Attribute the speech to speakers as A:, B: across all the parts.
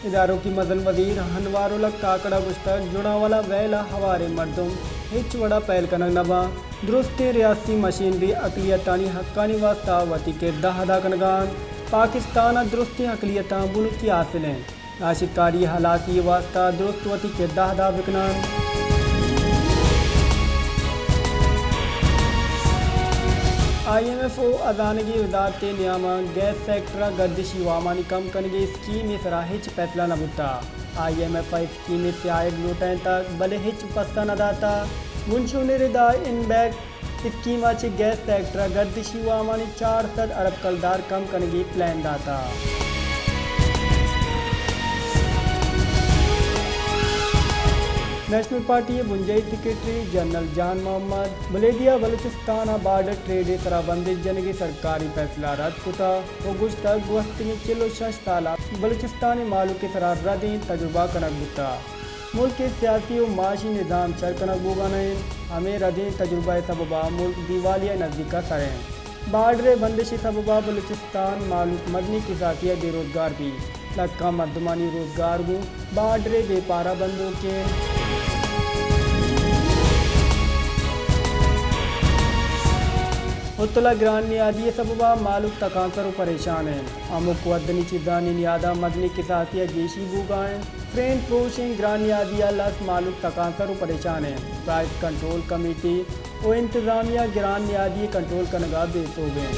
A: इदारों की मदन वजीर हनवारुल काकड़ा गुश्तक जुड़ावाला वैला हवारे मर्दुम हिच वड़ा पहल कनक नबा दुरुस्त रियासी मशीनरी अकलियतानी हक्कानी वास्ता वती के दहदा कनगान पाकिस्तान दुरुस्ती अकलियता बुनुकी हासिल हैं नाशिकारी हालाती वास्ता दुरुस्त वती के दहदा बिकनान IMF अजानगी वजारत नियामा गैस सेक्टर गर्दिशी वामानी कम करने स्कीम सरा हिच फैसला न बुता IMF स्कीम से आयग लूटें तक भले हिच पस्ता न दाता मुंशुन रिदा इन बैग स्कीम अच्छे गैस सेक्टर गर्दिशी वामानी 400 अरब कलदार कम करने प्लान दाता नेशनल पार्टी बुंजई सेक्रेटरी जनरल जान मोहम्मद बलेदिया बलूचिस्तान बॉर्डर ट्रेड तरबंदी जनगी सरकारी फैसला रद्द कुता वो गुश्तक वक्त में चिलो 6 साल बलूचिस्तान मालू के सरार रद्दी तजुर्बा कनक बुता मुल्क के सियासी और माशी निज़ाम चर कनक बुगा नहीं हमें रद्दी तजुर्बा सबबा मुल्क दिवालिया नज़दीका सरें बॉर्डर बंदिशी सबबा बलूचिस्तान मालू मदनी किसातिया बेरोजगार भी लक्का मर्दमानी रोजगार गु बॉर्डर बेपारा बंदों के उत्तला ग्रान नियादी सबबा मालूक तकांसर परेशान हैं अमुक वदनी चिदानी नियादा मदनी किसातिया जेशी बुगाएं फ्रेंड प्रोशिंग ग्रान नियादिया लस मालूक तकांसर परेशान हैं प्राइस कंट्रोल कमेटी और इंतजामिया ग्रान नियादी कंट्रोल कनगा बेस हो गए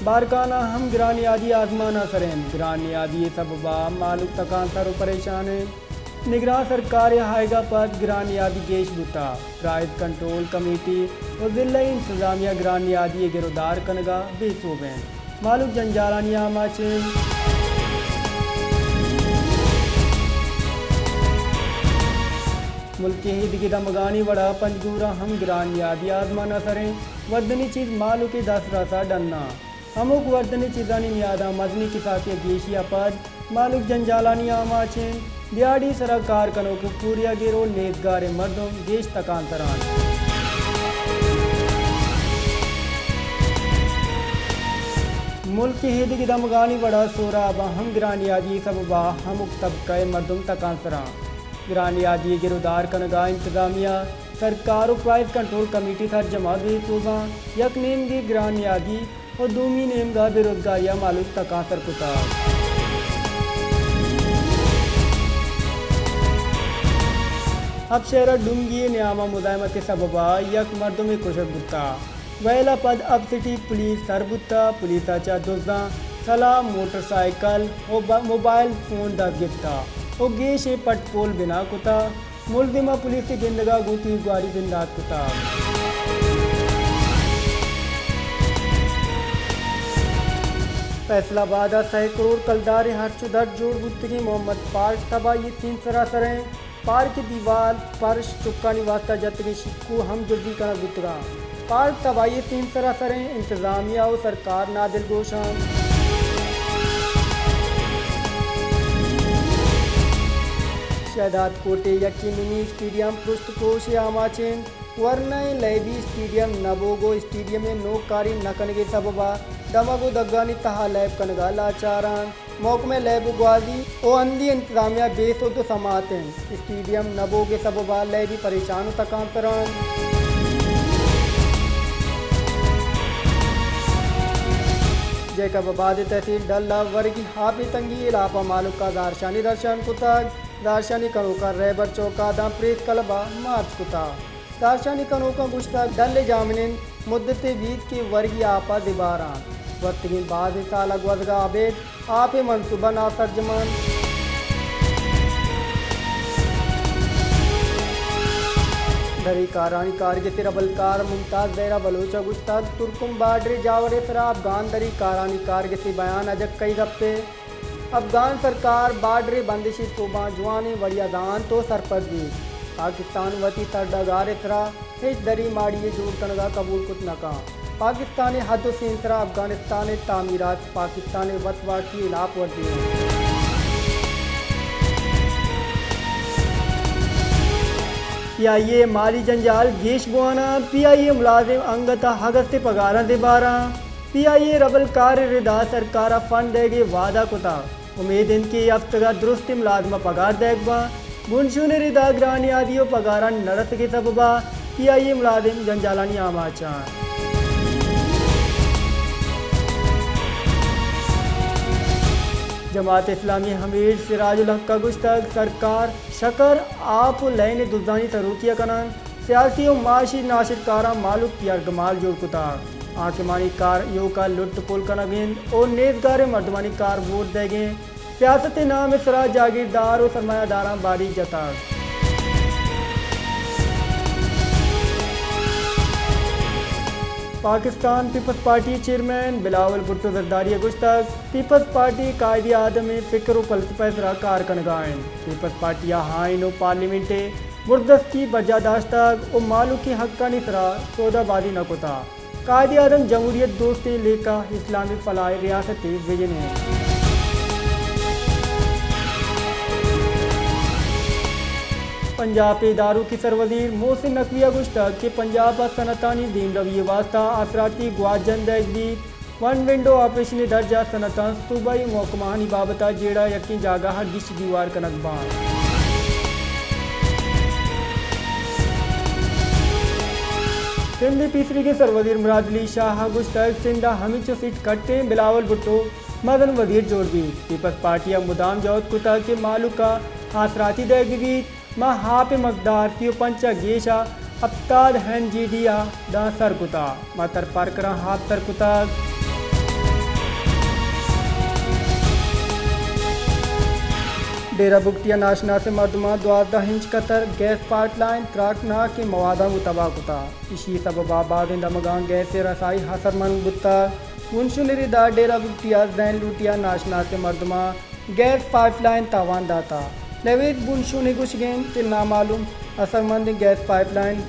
A: बारकाना हम ग्रान नियादी आजमाना सरें ग्रान नियादी सबबा मालूक तकांसर परेशान हैं निगरान सरकार हायगा पद ग्रान यादी गेश बुता प्राइस कंट्रोल कमेटी और जिला इंतजामिया ग्रान यादी गिरदार कनगा बेसोबें मालूक जंजालानिया माचे मुल्क के हिद की दमगानी वड़ा पंजगूरा हम ग्रान यादी आजमाना सरें वर्दनी चीज़ मालू के 10 रासा डन्ना अमुक वर्दनी चीज़ानी नियादा मजनी किसाती गेशिया पद मालूक जंजालानिया माचे दियाड़ी सरकार कनो को पूरिया गिरो नेतगार मर्दों देश तकांतरान मुल्क की हिद की दमगानी बड़ा सोरा हम ग्रानियादी सबबा हम तबका मर्दों तकांतरा ग्रानियादी गिरदार कनगा इंतजामिया सरकार प्राइस कंट्रोल कमेटी सर जमा दे सोबा यक नेम गी ग्रानियादी और दूमी नेम गा बेरोजगारिया मालूक तकांतर कुता अब शहर डूंगी न्यामा मुदायमत सबबा यक मर्दों में कुशक बुता वैला पद अब सिटी पुलिस सरबुता पुलिस आचा दुजा सला मोटरसाइकिल और मोबाइल फ़ोन द गिफ्ता और गेश पटपोल बिना कुता मुलजिमा पुलिस की गिंदगा गुती गुआरी बिंदात कुता फैसलाबाद 100 करोड़ कलदार हर्षुदर जोड़ बुतगी मोहम्मद पार्क तबाही 3 सरासरें पार्क की दीवार फर्श चुक्का निवास्ता जतगे शिक्कू हम जुर्दी का गुतरा पार्क तबाही 3 सरासरें इंतजामिया और सरकार नादिल गोशान शहदाद कोटे यकी मिनी स्टेडियम पृष्ठपोष आमाचेन वरना लैबी स्टेडियम नबोगो स्टेडियम में नो कारी नकनगे सबबा दमगो दग्गानी तहा लैब कनगा लाचारान मौक में लैब गुआजी ओ अंधी इंतजामिया बेस हो तो समाते स्टेडियम नबो के सबबा लैबी परेशान तकांतरान जैकबाबाद तहसील डल्ला वर्गी हाफी तंगी इलापा मालूक का दारशानी दर्शन कुता दारशानी कनोका रैबर चौका दाम प्रेत कलबा मार्च कुता दारशानी कनोका गुश्ता डल जामिन मुद्दत बीत की वर्गी आपा दिबारा वक्त के बाद साल वजगा आबेद आप मनसूबा ना तर्जमान दरी कारानी कारगे तिरबलकार मुमताज़ ज़हरा बलोचा गुस्ताद तुर्कुम बाडरे जावरे सरा अफगान दरी कारानी कारगे से बयान अजक कई गप्पे अफगान सरकार बाडरे बंदिशी तोबा जवानी वड़िया दान तो सरपदवी पाकिस्तान वती तरडगार इसरा हिच दरी माड़िए जोड़ कनगा कबूल कुत नका पाकिस्तानी हद सेंसरा अफगानिस्तान तामीरात पाकिस्तान वतवाटी इलाप वर्दी PIA माली जंजाल गेश बुआना PIA मुलाजिम अंगता हगस्ते पगारा दे बारा PIA रबल कार रिदा सरकार फंड देगी वादा कुता उम्मीद इनकी हफ्तगा दुरुस्ती मुलाजमा पगार देगबा बुनशुन रिदा ग्रानी आदियो पगारा नरस के सबबा PIA मुलाजिम जंजालानी आमाचान जमात इस्लामी हमीर सिराजुल हक का गुस्तक सरकार शकर आप लैन दुर्दानी तरुकिया कनान सियासी और माशी नाशिरकारा मालूक कियार गमाल जोड़ कुता आकिमानी कार यो का लुट पुल कनागिंद और नेजगार मर्दमानी कार वोट देंगे सियासत नाम सरा जागीरदार और सरमायादारा बारी जता Pakistan peoples party chairman Bilawal Bhutto Zardari गुस्तक पीपल्स पार्टी कायदे आदम फ़िक्र व फलसफा सरा कार कनगाइन पीपल्स पार्टी हाइन व पार्लियामेंटे मुर्दस्ती बजादाश्तक और मालूकी हक्कानी सरा सौदाबादी नकोता कायदे आदम जमहूरियत दोस्ती लेका इस्लामी फलाह रियासती विजन है पंजाब के इदारों की सरवजीर मोहसिन नकविया गुश्तक के पंजाब सनतानी दीन रवि वास्ता असराती ग्वाजन दहगीत वन विंडो ऑपरेशन दर्जा सनतान सूबाई महकमानी बाबता जेड़ा यकीन जागा हर दिश दीवार का नकबान सिंध तीसरी के सरवजीर मुरादली शाह गुश्तक सिंधा हमीचो सीट कट्टे बिलावल भुट्टो मदन वजीर जोड़बी पीपल्स पार्टिया मुदाम जौत कुता के मालूका आसराती दहगीत माँ हाप मकदार की पंचा गेशा अब्ताद हैन जीडिया दा सरकुता मातर पारकरा हाप सरकुता डेरा बुगटिया नाशना से मर्दमा 12 इंच कतर गैस पाइपलाइन त्राकना के मवादा मुतबा कुता इसी सबब आबाद दमगान गैस से रसाई हसरमंद बुत्ता मुंशुलरिदा डेरा बुगटिया जैन लूटिया नाशना से मर्दमा गैस पाइपलाइन तावान दाता नवेद बुनशु निगुशगेन के नामालूम असरमंद गैस पाइपलाइन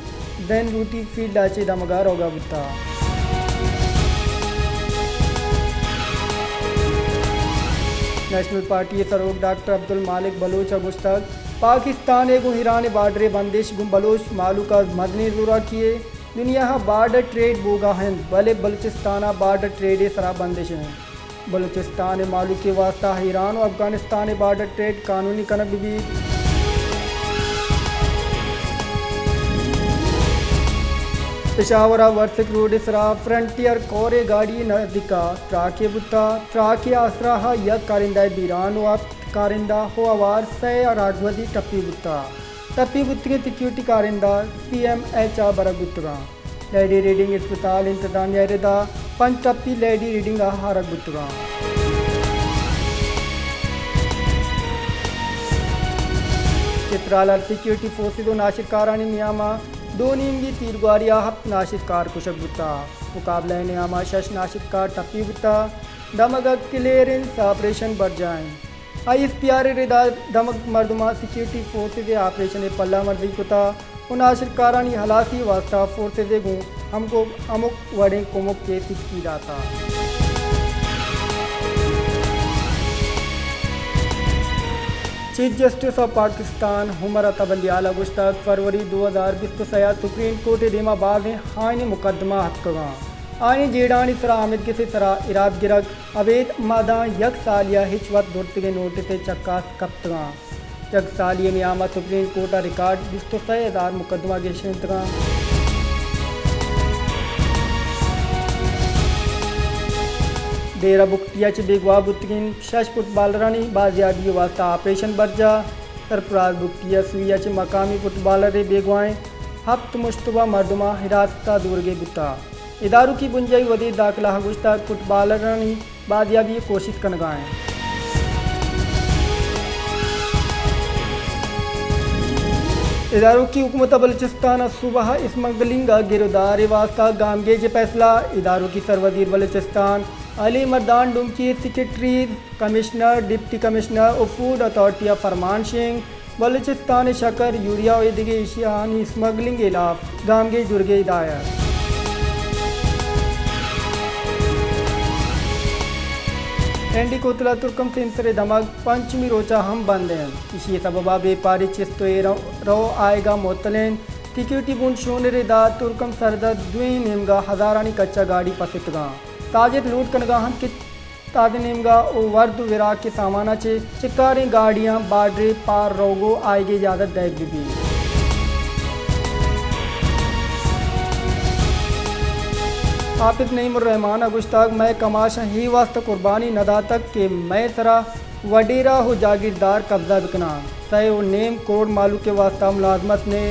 A: दैन रूटी फील्ड लाचे दमगार होगा बुता नेशनल पार्टी सरोग डॉक्टर अब्दुल मालिक बलोच गुस्तक पाकिस्तान एगो ईरान बार्डर बंदिश गुम बलोच मालू का मदनी जुरा किए दुनिया बार्डर ट्रेड बोगा हैं भले बलूचिस्ताना बार्डर ट्रेड सरा बंदिश हैं बलूचिस्तान मालू के वास्ता ईरान और अफगानिस्तान बार्डर ट्रेड कानूनी कनक भी पेशावरा वर्सिक रोड इसरा फ्रंटियर कोरे गाड़ी नदिका ट्राके बुत्ता ट्राके आसरा यक कारिंदा बीरान व कारिंदा हो आवार से राघवदी टप्पी बुत्ती तिक्यूटी कारिंदा CMH बरक बुत्तगा लेडी रीडिंग अस्पताल इंतजामिया रिदा पंच टप्पी लेडी रीडिंग हारक बुत्तगा चित्राला सिक्योरिटी फोर्सेस नाशिरकारानी नियामा दो नीमगी तीरगारिया हफ्त नाशिरकार कुशक बुत्ता मुकाबला नियामा शश नाशिरकार टप्पी बुत्ता दमगक क्लियरेंस ऑपरेशन बढ़ जाएं ISPR रिदा दमक मर्दमा सिक्योरिटी फोर्सेस ऑपरेशन पल्ला मर्दी कुता नाशिरकारानी हलासी वास्ता फोर्सेस गूँ हमको अमुक वड़े कुमुक के सिक्की दाता chief justice of Pakistan Umar Ata Bandial गुश्तक फरवरी 2020 सया सुप्रीम कोर्ट दिमाबाद हाइन मुकदमा हत्कगा आने जेड़ानी सरा आमिद के सरा इराद गिरक अवैध मादा यक सालिया हिचवत दुर्तगे नोटिस चक्का कप्तगा यक सालिया नियामा सुप्रीम कोर्ट रिकॉर्ड 20,000 मुकदमा के शेंतगा डेरा बुगटिया च बेगवा बुतगिन शश फुटबालरानी बाजियाबी वास्ता ऑपरेशन बर्जा सरफराज बुगटिया सुइया च मकामी फुटबालर बेगवाएँ हफ्त मुश्तबा मर्दमा हिरासता दूरगे बुता इदारों की बुंजाई वदी दाखिला गुश्ता फुटबालरानी बाजियाबी कोशिश कनगाएँ इदारों की हुकूमत बलूचिस्तान सुबह स्मगलिंग गिरदार वास्ता गामगे के फैसला इदारों की सरवजीर Balochistan Ali Mardan Domki secretary commissioner deputy commissioner और फूड अथॉरिटी फरमान सिंह बलूचिस्तान शकर यूरिया और दिगे एशियानी स्मगलिंग खिलाफ गामगे जुर्गे हिदायत एंडी कोतला तुर्कम सेंसर धमक पंचमी रोचा हम बंद हैं इसी सबबा व्यापारी चिस्तो रो आएगा मोतलेन सिक्योरिटी बुन शोन रेदा तुर्कम सरदा दुई नेमगा हजारानी कच्चा गाड़ी पसितगा ताजिर लूट कनगाहन की तादनीमगा ओ वर्द विराग के सामाना चे चिकारी गाड़ियाँ बार्डरे पार रोगो आएगी इजाज़त दैग भी हाफिज नईमुर्रहमान अगुश्ताक मैं कमाशा ही वास्ता कुर्बानी नदा तक के मैं सरा वडीरा हो जागीरदार कब्जा बिकना सै नेम करोड़ मालू के वास्ता मुलाजमत ने